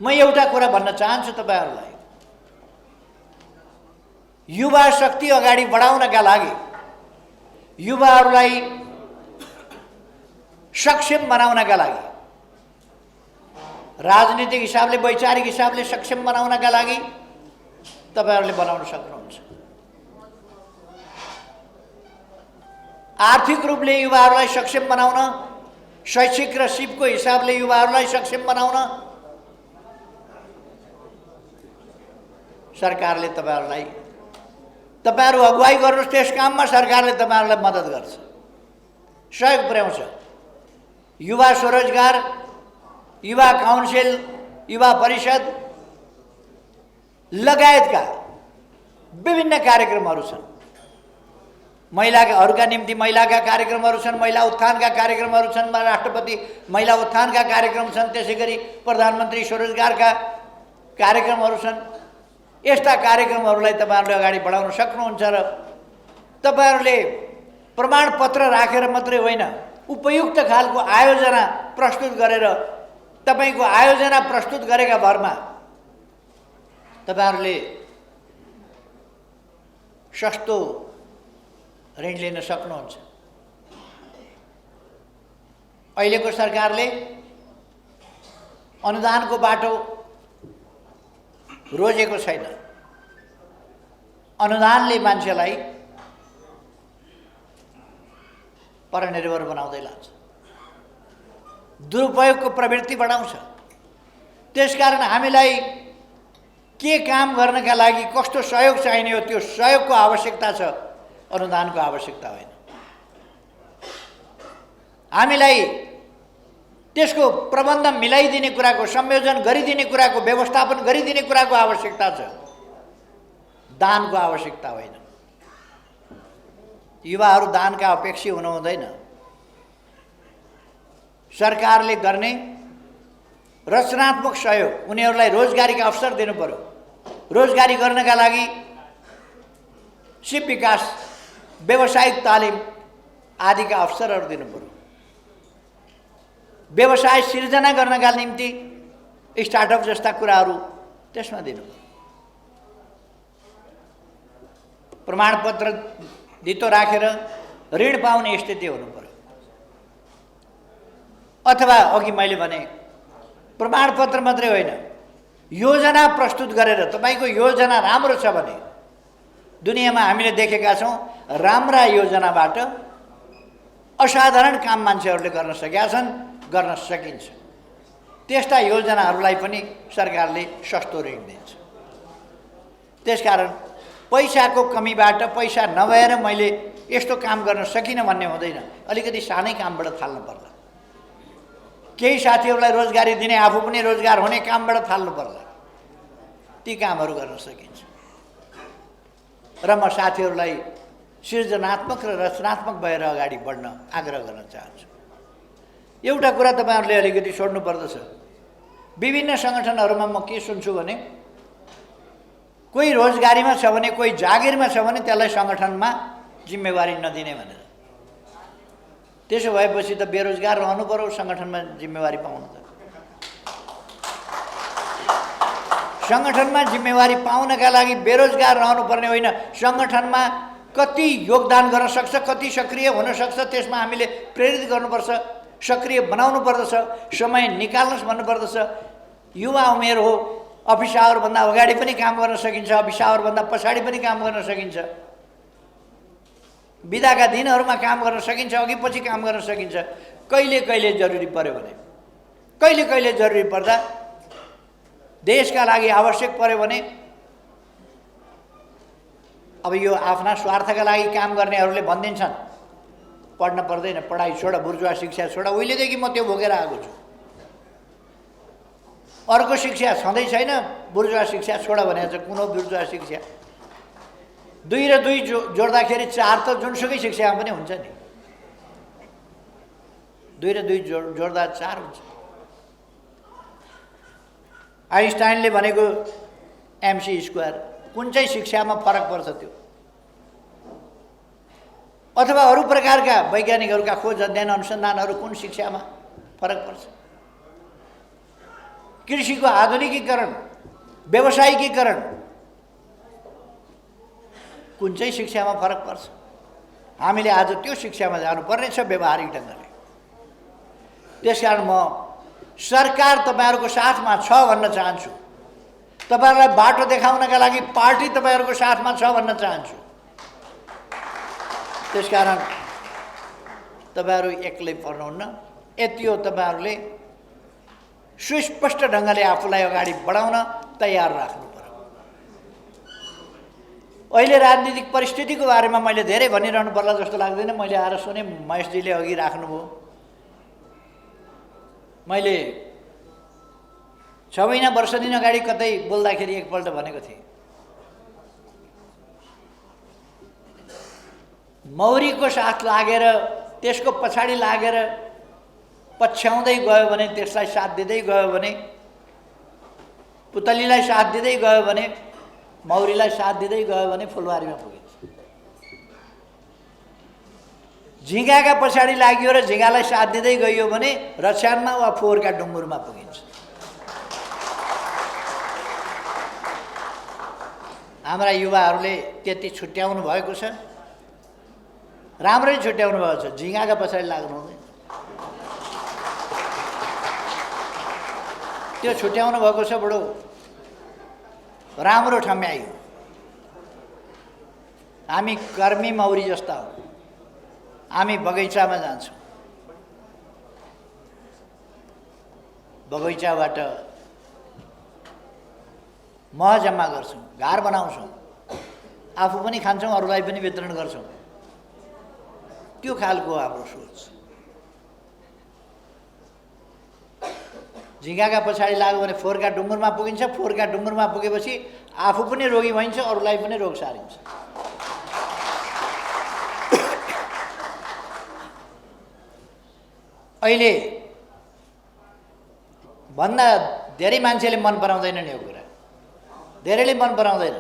म एउटा कुरा भन्न चाहन्छु तपाईहरुलाई, युवा शक्ति अगाडि बढाउनका लागि, युवाहरूलाई सक्षम बनाउनका लागि, राजनीतिक हिसाबले वैचारिक हिसाबले सक्षम बनाउनका लागि तपाईहरुले बनाउन सक्नुहुन्छ। आर्थिक रूपले युवाहरूलाई सक्षम बनाउन, शैक्षिक र सिपको हिसाबले युवाहरूलाई सक्षम बनाउन सरकारले तपाईहरु अगुवाई गर्नुस्। त्यस काममा सरकारले तपाईहरुलाई मद्दत गर्छ, सहयोग पुर्याउँछ। युवा स्वरोजगार, युवा काउन्सिल, युवा परिषद लगायतका विभिन्न कार्यक्रमहरू छन्। महिलाहरूका निम्ति महिलाका कार्यक्रमहरू छन्, महिला उत्थानका कार्यक्रमहरू छन्, राष्ट्रपति महिला उत्थानका कार्यक्रम छन्, त्यसैगरी प्रधानमन्त्री स्वरोजगारका कार्यक्रमहरू छन्। यस्ता कार्यक्रमहरूलाई तपाईहरुले अगाडि बढाउन सक्नुहुन्छ र तपाईहरुले प्रमाणपत्र राखेर मात्रै होइन, उपयुक्त खालको आयोजना प्रस्तुत गरेर तपाईको आयोजना प्रस्तुत गरेका भरमा तपाईहरुले सस्तो ऋण लिन सक्नुहुन्छ। अहिलेको सरकारले अनुदानको बाटो रोजेको छैन। अनुदानले मान्छेलाई परनिर्भर बनाउँदै लान्छ, दुरुपयोगको प्रवृत्ति बढाउँछ। त्यसकारण हामीलाई के काम गर्नका लागि कस्तो सहयोग चाहिने हो त्यो सहयोगको आवश्यकता छ, अनुदानको आवश्यकता होइन। हामीलाई त्यसको प्रबन्ध मिलाइदिने कुराको, संयोजन गरिदिने कुराको, व्यवस्थापन गरिदिने कुराको आवश्यकता छ, दानको आवश्यकता होइन। युवाहरू दानका अपेक्षी हुनु हुँदैन। सरकारले गर्ने रचनात्मक सहयोग, उनीहरूलाई रोजगारीका अवसर दिनु पर्यो। रोजगारी गर्नका लागि सिप विकास, व्यावसायिक तालिम आदिका अवसरहरू दिनु पर्यो। व्यवसाय सिर्जना गर्नका निम्ति स्टार्टअप जस्ता कुराहरू त्यसमा दिनु पर्यो। प्रमाणपत्र धितो राखेर ऋण पाउने स्थिति हुनु पर्यो। अथवा अघि मैले भने प्रमाणपत्र मात्रै होइन, योजना प्रस्तुत गरेर तपाईको योजना राम्रो छ भने, दुनियाँमा हामीले देखेका छौं राम्रा योजनाबाट असाधारण काम मान्छेहरूले गर्न सकेका छन्, गर्न सकिन्छ। त्यस्ता योजनाहरूलाई पनि सरकारले सस्तो ऋण दिन्छ। त्यसकारण पैसाको कमीबाट, पैसा नभएर मैले यस्तो काम गर्न सकिनँ भन्ने हुँदैन। अलिकति सानै कामबाट थाल्नु पर्ला। केही साथीहरूलाई रोजगारी दिने, आफू पनि रोजगार हुने कामबाट थाल्नु पर्ला। ती कामहरू गर्न सकिन्छ। र म साथीहरूलाई सृजनात्मक र रचनात्मक भएर अगाडि बढ्न आग्रह गर्न चाहन्छु। एउटा कुरा तपाईहरुले अलिकति छोड्नु पर्दछ। विभिन्न संगठनहरुमा म के सुन्छु भने, कोही रोजगारीमा छ भने, कोही जागिरमा छ भने त्यसलाई संगठनमा जिम्मेवारी नदिने भनेर। त्यसो भएपछि त बेरोजगार रहनु पर्यो संगठनमा जिम्मेवारी पाउनु त। संगठनमा जिम्मेवारी पाउनका लागि बेरोजगार रहनु पर्ने होइन, संगठनमा कति योगदान गर्न सक्छ, कति सक्रिय हुन सक्छ त्यसमा हामीले प्रेरित गर्नुपर्छ, सक्रिय बनाउनु पर्दछ, समय निकाल्नुस् भन्नुपर्दछ। युवा उमेर हो, अफिस आवर भन्दा अगाडि पनि काम गर्न सकिन्छ, अफिस आवर भन्दा पछाडि पनि काम गर्न सकिन्छ, बिदाका दिनहरुमा काम गर्न सकिन्छ, अघि पछि काम गर्न सकिन्छ। कहिले कहिले जरुरी पर्यो भने, कहिले कहिले जरुरी पर्दा, देशका लागि आवश्यक पर्यो भने, अब यो आफ्ना स्वार्थका लागि काम गर्नेहरूले भनिदिन्छन् पढ्न पर्दैन, पढाइ छोड, बुर्जुवा शिक्षा छोड। उहिलेदेखि म त्यो भोगेर आएको छु। अर्को शिक्षा छँदै छैन, बुर्जुवा शिक्षा छोड भनेको छ। कुन हो बुर्जुवा शिक्षा? 2 र 2 जोड्दाखेरि 4 त जुनसुकै शिक्षामा पनि हुन्छ नि। 2 र 2 जोड्दा 4 हुन्छ। आइन्स्टाइनले भनेको MC², कुन चाहिँ शिक्षामा फरक पर्छ त्यो? अथवा अरू प्रकारका वैज्ञानिकहरूका खोज अध्ययन अनुसन्धानहरू कुन शिक्षामा फरक पर्छ? कृषिको आधुनिकीकरण, व्यावसायिकीकरण, कुन चाहिँ शिक्षामा फरक पर्छ? हामीले आज त्यो शिक्षामा जानुपर्ने छ व्यवहारिक ढङ्गले। त्यसकारण म सरकार तपाईँहरूको साथमा छ भन्न चाहन्छु। तपाईँहरूलाई बाटो देखाउनका लागि पार्टी तपाईँहरूको साथमा छ भन्न चाहन्छु। त्यसकारण तपाईँहरू एक्लै पर्नुहुन्न। यति हो, तपाईँहरूले सुस्पष्ट ढङ्गले आफूलाई अगाडि बढाउन तयार राख्नु पर्यो। अहिले राजनीतिक परिस्थितिको बारेमा मैले धेरै भनिरहनु पर्ला जस्तो लाग्दैन। मैले आएर सुने महेशजीले अघि राख्नुभयो। मैले 6 महिना वर्ष दिन अगाडि कतै बोल्दाखेरि एकपल्ट भनेको थिएँ, मौरीको साथ लागेर त्यसको पछाडि लागेर पछ्याउँदै गयो भने, त्यसलाई साथ दिँदै गयो भने, पुतलीलाई साथ दिँदै गयो भने, मौरीलाई साथ दिँदै गयो भने फुलबारीमा पुगिन्छ। झिँगाका पछाडि लाग्यो र झिँगालाई साथ दिँदै गइयो भने रछ्यानमा वा फोहोरका डुङ्गुरमा पुगिन्छ। हाम्रा युवाहरूले त्यति छुट्याउनु भएको छ, राम्ररी छुट्याउनु भएको छ। झिँगाका पछाडि लाग्नु हुँदैन। त्यो छुट्याउनु भएको छ, बडो राम्रो ठम्याइयो। हामी कर्मी मौरी जस्ता हौँ। हामी बगैँचामा जान्छौँ, बगैँचाबाट मह जम्मा गर्छौँ, घर बनाउँछौँ, आफू पनि खान्छौँ, अरूलाई पनि वितरण गर्छौँ। त्यो खालको हाम्रो सोच। झिँगाका पछाडि लाग्यो भने फोहोरका डुङ्गुरमा पुगिन्छ। फोहोरका डुङ्गुरमा पुगेपछि आफू पनि रोगी भइन्छ, अरूलाई पनि रोग सारिन्छ। अहिले भन्दा धेरै मान्छेले मन पराउँदैनन् यो कुरा, धेरैले मन पराउँदैन।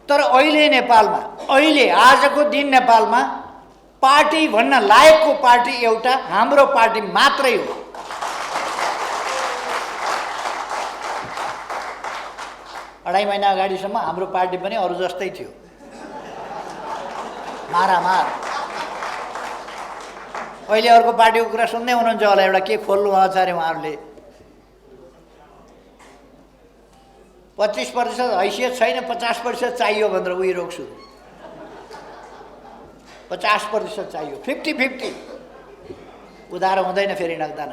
तर अहिले नेपालमा, अहिले आजको दिन नेपालमा पार्टी भन्न लायकको पार्टी एउटा हाम्रो पार्टी मात्रै हो। अढाई महिना अगाडिसम्म हाम्रो पार्टी पनि अरू जस्तै थियो, मारामार। अहिले अर्को पार्टीको कुरा सुन्दै हुनुहुन्छ होला, एउटा के खोल्नु भएको छ अरे उहाँहरूले। 25% हैसियत छैन, 50% चाहियो भनेर उही रोग सुरु। 50% चाहियो, 50-50 उधारो हुँदैन, फेरि नगदा न।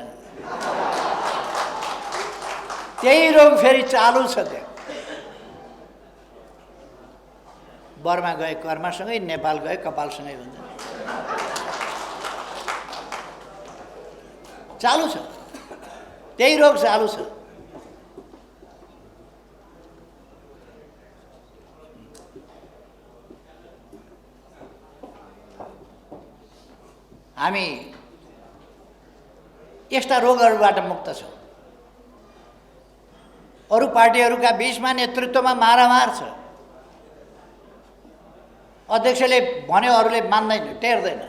त्यही रोग फेरि चालु छ। त्यहाँ बर्मा गए कर्मासँगै, नेपाल गए कपालसँगै भन्छ। चालु छ, त्यही रोग चालु छ। हामी यस्ता रोगहरूबाट मुक्त छौँ। अरू पार्टीहरूका बीचमा नेतृत्वमा मारामार छ। अध्यक्षले भन्यो अरूले मान्दैन, टेर्दैन।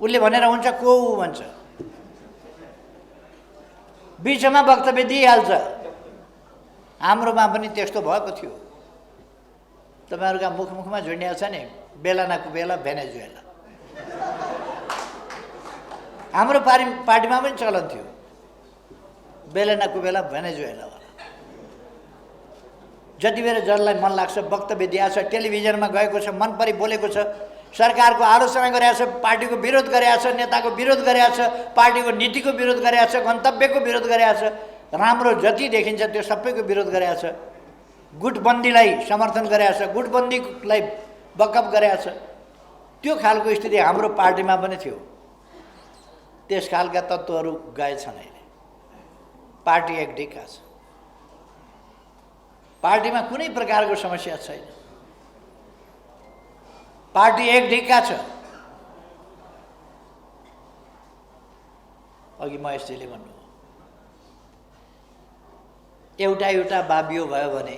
उसले भनेर हुन्छ, को ऊ भन्छ, बिचमा वक्तव्य दिइहाल्छ। हाम्रोमा पनि त्यस्तो भएको थियो। तपाईँहरूका मुखमा झुन्डिया छ नि, बेला न कुबेला भेनेजुएला। हाम्रो पार्टीमा पनि चलन थियो, बेला न कुबेला भेनेजुएला। जति बेर जसलाई मन लाग्छ वक्तव्य दिएको छ, टेलिभिजनमा गएको छ, मन परि बोलेको छ, सरकारको आलोचना गरेको छ, पार्टीको विरोध गरेको छ, नेताको विरोध गरेको छ, पार्टीको नीतिको विरोध गरेको छ, गन्तव्यको विरोध गरेको छ, राम्रो जति देखिन्छ त्यो सबैको विरोध गरेको छ। गुटबन्दीलाई समर्थन गरेको छ, गुटबन्दीलाई बकअप गरेको छ। त्यो खालको स्थिति हाम्रो पार्टीमा पनि थियो। त्यस खालका तत्त्वहरू गएछन्। अहिले पार्टी एक ढिक्का छ। पार्टीमा कुनै प्रकारको समस्या छैन। पार्टी एक ढिक्का छ। अघि महेशजीले भन्नुभयो, एउटा बाबियो भयो भने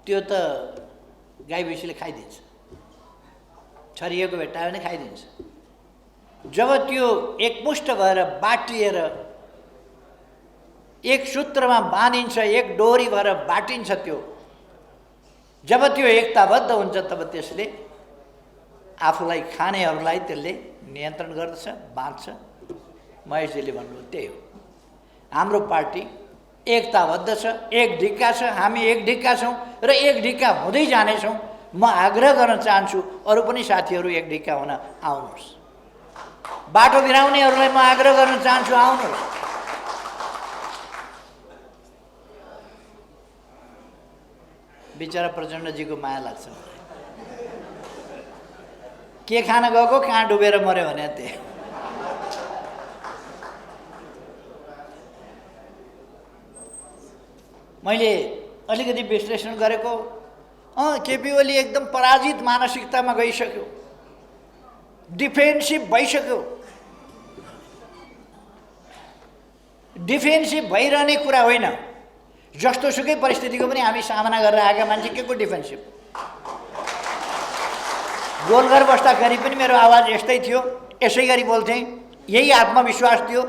त्यो त गाई भैँसीले खाइदिन्छ। छरिएको भेट्टायो भने खाइदिन्छ। जब त्यो एकमुष्ट भएर बाटिएर एक सूत्रमा बाँधिन्छ, एक डोरी भएर बाटिन्छ, त्यो जब त्यो एकताबद्ध हुन्छ तब त्यसले आफूलाई खानेहरूलाई त्यसले नियन्त्रण गर्दछ, बाँध्छ। महेशजीले भन्नुभयो त्यही हो। हाम्रो पार्टी एकताबद्ध छ, एक ढिक्का छ, हामी एक ढिक्का छौँ र एक ढिक्का हुँदै जानेछौँ। म आग्रह गर्न चाहन्छु अरू पनि साथीहरू एक ढिक्का हुन आउनुहोस्। बाटो बिराउनेहरूलाई म आग्रह गर्न चाहन्छु आउनुहोस्। बिचरा प्रचण्डजीको माया लाग्छ मलाई। के खान गएको कहाँ डुबेर मर्यो भने त्यही। मैले अलिकति विश्लेषण गरेको, केपी ओली एकदम पराजित मानसिकतामा गइसक्यो, डिफेन्सिभ भइसक्यो। डिफेन्सिभ भइरहने कुरा होइन, जस्तो सुकै परिस्थितिको पनि हामी सामना गरेर आएका मान्छे के को डिफेन्सिभ। गोलघर बस्दाखेरि पनि मेरो आवाज यस्तै थियो, यसै गरी बोल्थेँ, यही आत्मविश्वास थियो।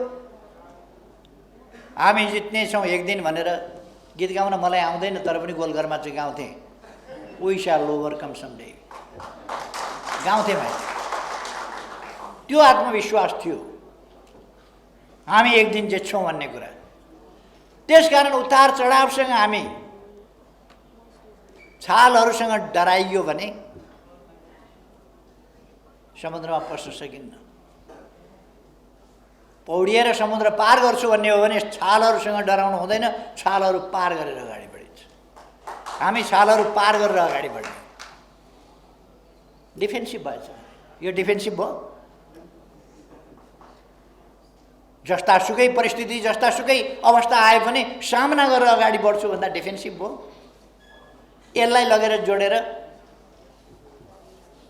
हामी जित्नेछौँ एक दिन भनेर गीत गाउन मलाई आउँदैन, तर पनि गोलघरमा चाहिँ गाउँथेँ, वी शैल ओभरकम समडे गाउँथेँ मैले। त्यो आत्मविश्वास थियो, हामी एक दिन जित्छौँ भन्ने कुरा। त्यसकारण उतार चढावसँग हामी छालहरूसँग डराइयो भने समुद्रमा पस्न सकिन्न। पौडिएर समुद्र पार गर्छु भन्ने हो भने छालहरूसँग डराउनु हुँदैन, छालहरू पार गरेर अगाडि बढिन्छ। हामी छालहरू पार गरेर अगाडि बढ्यौँ। डिफेन्सिभ भएछ, यो डिफेन्सिभ भयो। जस्तासुकै परिस्थिति, जस्तासुकै अवस्था आए पनि सामना गरेर अगाडि बढ्छु भन्दा डिफेन्सिभ भयो। यसलाई लगेर जोडेर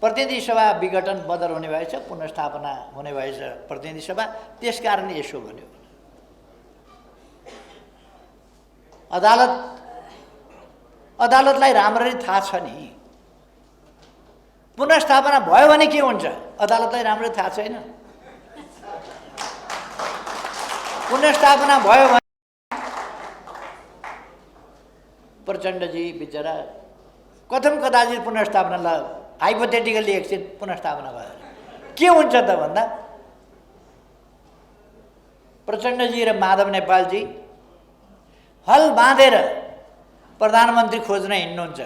प्रतिनिधि सभा विघटन बदर हुने भएछ, पुनर्स्थापना हुने भएछ प्रतिनिधि सभा। त्यसकारण यसो भन्यो। अदालतलाई राम्ररी थाहा छ नि, पुनर्स्थापना भयो भने के हुन्छ अदालतलाई राम्ररी थाहा छैन। पुनर्स्थापना भयो भने प्रचण्डजी बिचरा कथम कदाचित पुनर्स्थापना, हाइपोथेटिकली एकछिन पुनर्स्थापना भयो के हुन्छ त भन्दा प्रचण्डजी र माधव नेपालजी हल बाँधेर प्रधानमन्त्री खोज्न हिँड्नुहुन्छ।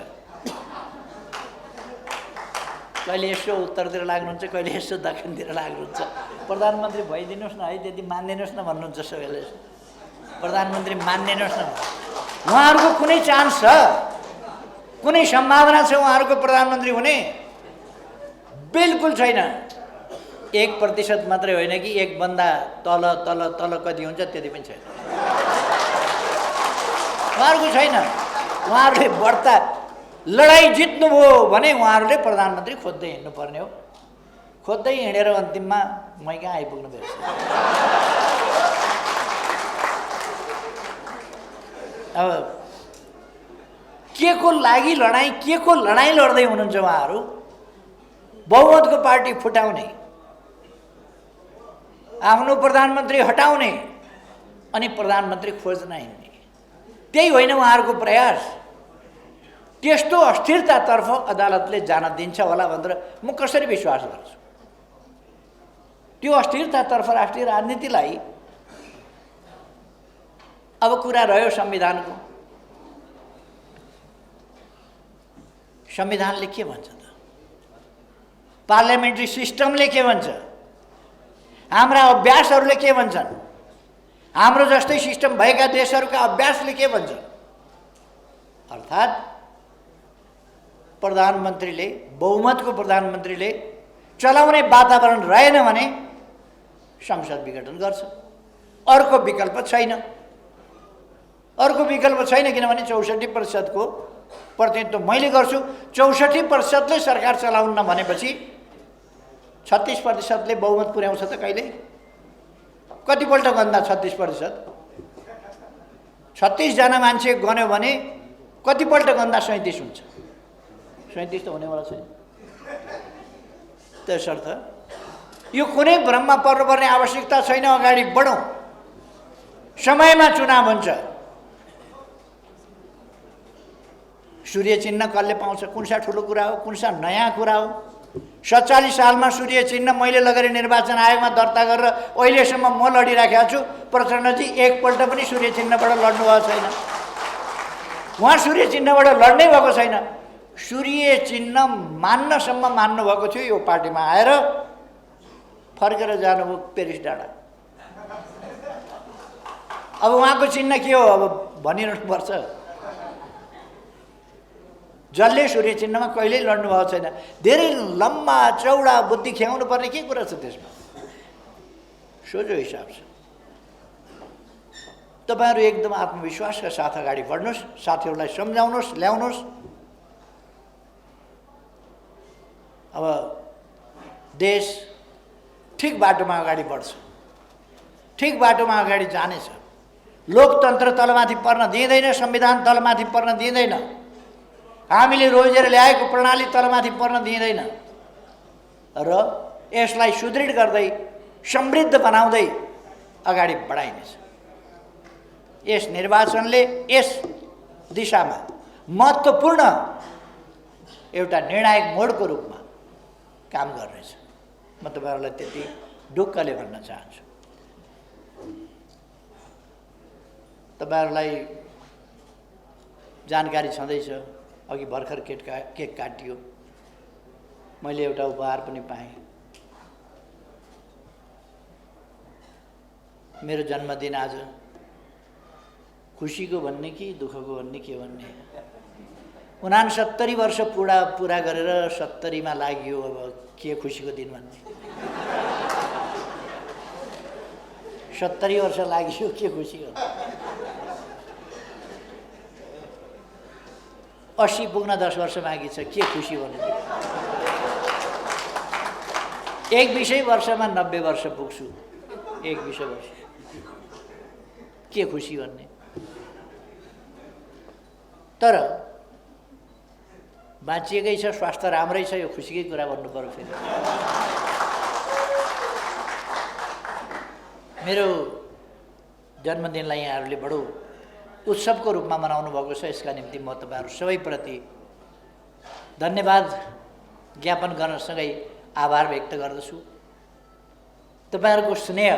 कहिले यसो उत्तरतिर लाग्नुहुन्छ, कहिले यसो दक्षिणतिर लाग्नुहुन्छ। प्रधानमन्त्री भइदिनुहोस् न है, त्यति मानिदिनुहोस् न भन्नुहुन्छ सबैले। प्रधानमन्त्री मानिदिनुहोस् न। उहाँहरूको कुनै चान्स छ, कुनै सम्भावना छ उहाँहरूको प्रधानमन्त्री हुने? बिल्कुल छैन। 1% मात्रै होइन कि एक बन्दा तल तल तल कति हुन्छ त्यति पनि छैन। उहाँहरूको छैन। उहाँहरूले बढ्ता लडाइँ जित्नुभयो भने उहाँहरूले प्रधानमन्त्री खोज्दै हिँड्नुपर्ने हो। खोज्दै हिँडेर अन्तिममा मै कहाँ आइपुग्नु भयो। अब के को लागि लडाइँ, के को लडाइँ लड्दै हुनुहुन्छ उहाँहरू? बहुमतको पार्टी फुटाउने, आफ्नो प्रधानमन्त्री हटाउने अनि प्रधानमन्त्री खोज्न हिँड्ने, त्यही होइन उहाँहरूको प्रयास। त्यस्तो अस्थिरतातर्फ अदालतले जान दिन्छ होला भनेर म कसरी विश्वास गर्छु? त्यो अस्थिरतातर्फ राष्ट्रिय राजनीतिलाई अब कुरा रह्यो संविधानको। संविधानले के भन्छ त? पार्लियामेन्ट्री सिस्टमले के भन्छ? हाम्रा अभ्यासहरूले के भन्छन्? हाम्रो जस्तै सिस्टम भएका देशहरूका अभ्यासले के भन्छन्? अर्थात् प्रधानमन्त्रीले, बहुमतको प्रधानमन्त्रीले चलाउने वातावरण रहेन भने संसद विघटन गर्छ। अर्को विकल्प छैन। अर्को विकल्प छैन, किनभने 64% प्रतिनिधित्व मैले गर्छु। 64%ले सरकार चलाउन्न भनेपछि 36%ले बहुमत पुर्याउँछ त कहिले? कतिपल्ट गन्दा 36%? 36 जना मान्छे गन्यो भने कतिपल्ट गन्दा 37 हुन्छ? 37 त हुनेवाला छैन। त्यसर्थ यो कुनै भ्रममा पर्नुपर्ने आवश्यकता छैन, अगाडि बढौँ। समयमा चुनाव हुन्छ। सूर्य चिन्ह कसले पाउँछ? कुन सा ठुलो कुरा हो, कुन सा नयाँ कुरा हो? 47 सालमा सूर्य चिन्ह मैले लगेर निर्वाचन आयोगमा दर्ता गरेर अहिलेसम्म म लडिराखेको छु। प्रचण्डजी एकपल्ट पनि सूर्य चिन्हबाट लड्नुभएको छैन। उहाँ सूर्य चिन्हबाट लड्नै भएको छैन। सूर्य चिन्ह मान्नसम्म मान्नुभएको थियो। यो पार्टीमा आएर फर्केर जानुभयो पेरिस डाँडा। अब उहाँको चिन्ह के हो अब भनिरहनुपर्छ। जसले सूर्य चिन्हमा कहिल्यै लड्नु भएको छैन। धेरै लम्बा चौडा बुद्धि ख्याउनु पर्ने के कुरा छ त्यसमा? सोझो हिसाब छ। तपाईहरु एकदम आत्मविश्वासका साथ अगाडि बढ्नुहोस्, साथीहरूलाई सम्झाउनुहोस्, ल्याउनुहोस्। अब देश ठिक बाटोमा अगाडि बढ्छ, ठिक बाटोमा अगाडि जानेछ। लोकतन्त्र तलमाथि पर्न दिँदैन, संविधान तलमाथि पर्न दिँदैन, हामीले रोजेर ल्याएको प्रणाली तलमाथि पर्न दिँदैन र यसलाई सुदृढ गर्दै समृद्ध बनाउँदै अगाडि बढाइनेछ। यस निर्वाचनले यस दिशामा महत्त्वपूर्ण एउटा निर्णायक मोडको रूपमा काम गर्नेछ। म तपाईहरुलाई त्यति ढुक्कले भन्न चाहन्छु। तपाईहरुलाई जानकारी छँदैछ, अघि भर्खर केक काटियो। मैले एउटा उपहार पनि पाएँ। मेरो जन्मदिन आज खुसीको भन्ने कि दुःखको भन्ने के भन्ने। 69 वर्ष पुरा गरेर 70 मा लाग्यो। अब के खुसीको दिन भन्ने। 70 वर्ष लाग्यो, के खुसी हो? 80 पुग्न 10 वर्ष बाँकी छ, के खुसी भन्ने। 21 वर्षमा 90 वर्ष पुग्छु। 21 वर्ष के खुसी भन्ने। तर बाँचिएकै छ, स्वास्थ्य राम्रै छ, यो खुसीकै कुरा भन्नु पर्यो। फेरि मेरो जन्मदिनलाई यहाँहरूले बडो उत्सवको रूपमा मनाउनु भएको छ। यसका निम्ति म तपाईहरु सबैप्रति धन्यवाद ज्ञापन गर्नसँगै आभार व्यक्त गर्दछु। तपाईहरुको स्नेह,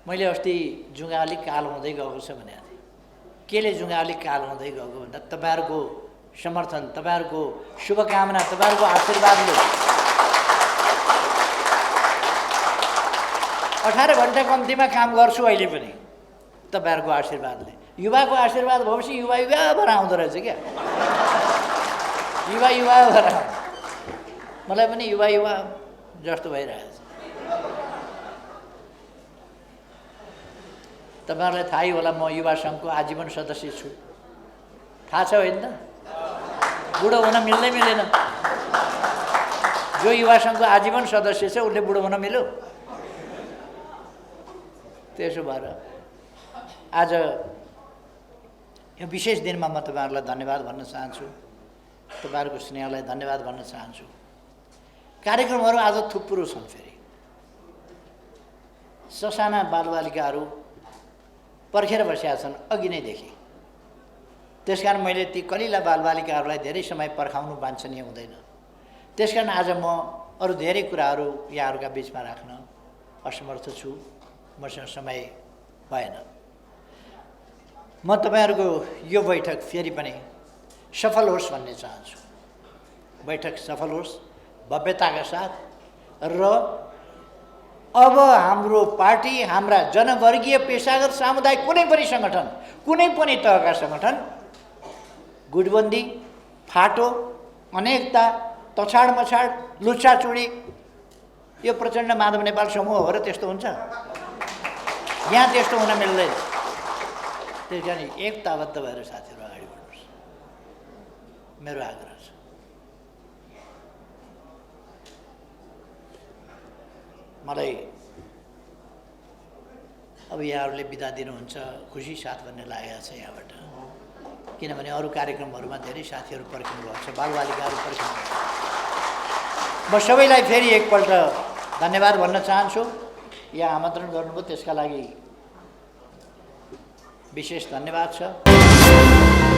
मैले अस्ति जुङ्गा अलिक कालो हुँदै गएको छ भने केले जुङ्गा अलिक कालो हुँदै गएको भन्दा तपाईहरुको समर्थन, तपाईहरुको शुभकामना, तपाईहरुको आशीर्वादले 18 घण्टा कम्तीमा काम गर्छु अहिले पनि। तपाईहरुको आशीर्वादले, युवाको आशीर्वाद भएपछि युवा भएर आउँदो रहेछ क्या। युवा भएर मलाई पनि युवा जस्तो भइरहेछ। तपाईहरुलाई थाहै होला, म युवा सङ्घको आजीवन सदस्य छु। थाहा छ होइन? बुढो हुन मिल्दैन। जो युवा सङ्घको आजीवन सदस्य छ उसले बुढो हुन मिल्यो? त्यसो भएर आज यो विशेष दिनमा म तपाईहरुलाई धन्यवाद भन्न चाहन्छु। तपाईहरुको स्नेहलाई धन्यवाद भन्न चाहन्छु। कार्यक्रमहरू आज थुप्रो छन्। फेरि ससाना बालबालिकाहरू पर्खेर बसेका छन् अघि नै देखि। त्यसकारण मैले ती कलिला बालबालिकाहरूलाई धेरै समय पर्खाउनु वाञ्छनीय हुँदैन। त्यसकारण आज म अरू धेरै कुराहरू यहाँहरूका बीचमा राख्न असमर्थ छु। मसँग समय भएन। म तपाईहरुको यो बैठक फेरि पनि सफल होस् भन्ने चाहन्छु। बैठक सफल होस् भव्यताका साथ र अब हाम्रो पार्टी, हाम्रा जनवर्गीय, पेशागत, सामुदायिक कुनै पनि सङ्गठन, कुनै पनि तहका सङ्गठन गुटबन्दी, फाटो, अनेकता, तछाड मछाड, लुच्छाचुडी, यो प्रचण्ड माधव नेपाल समूह हो र त्यस्तो हुन्छ? यहाँ त्यस्तो हुन मिल्दैन। त्यस कारण एकताबद्ध भएर साथीहरू अगाडि बढ्नुहोस्, मेरो आग्रह छ। मलाई अब यहाँहरूले बिदा दिनुहुन्छ खुसी साथ भन्ने लागेको छ यहाँबाट। किनभने अरू कार्यक्रमहरूमा धेरै साथीहरू पर्खिनु भएको छ, बालबालिकाहरू पर्खिनु भएको छ। म सबैलाई फेरि एकपल्ट धन्यवाद भन्न चाहन्छु। यहाँ आमन्त्रण गर्नुभयो त्यसका लागि विशेष धन्यवाद छ।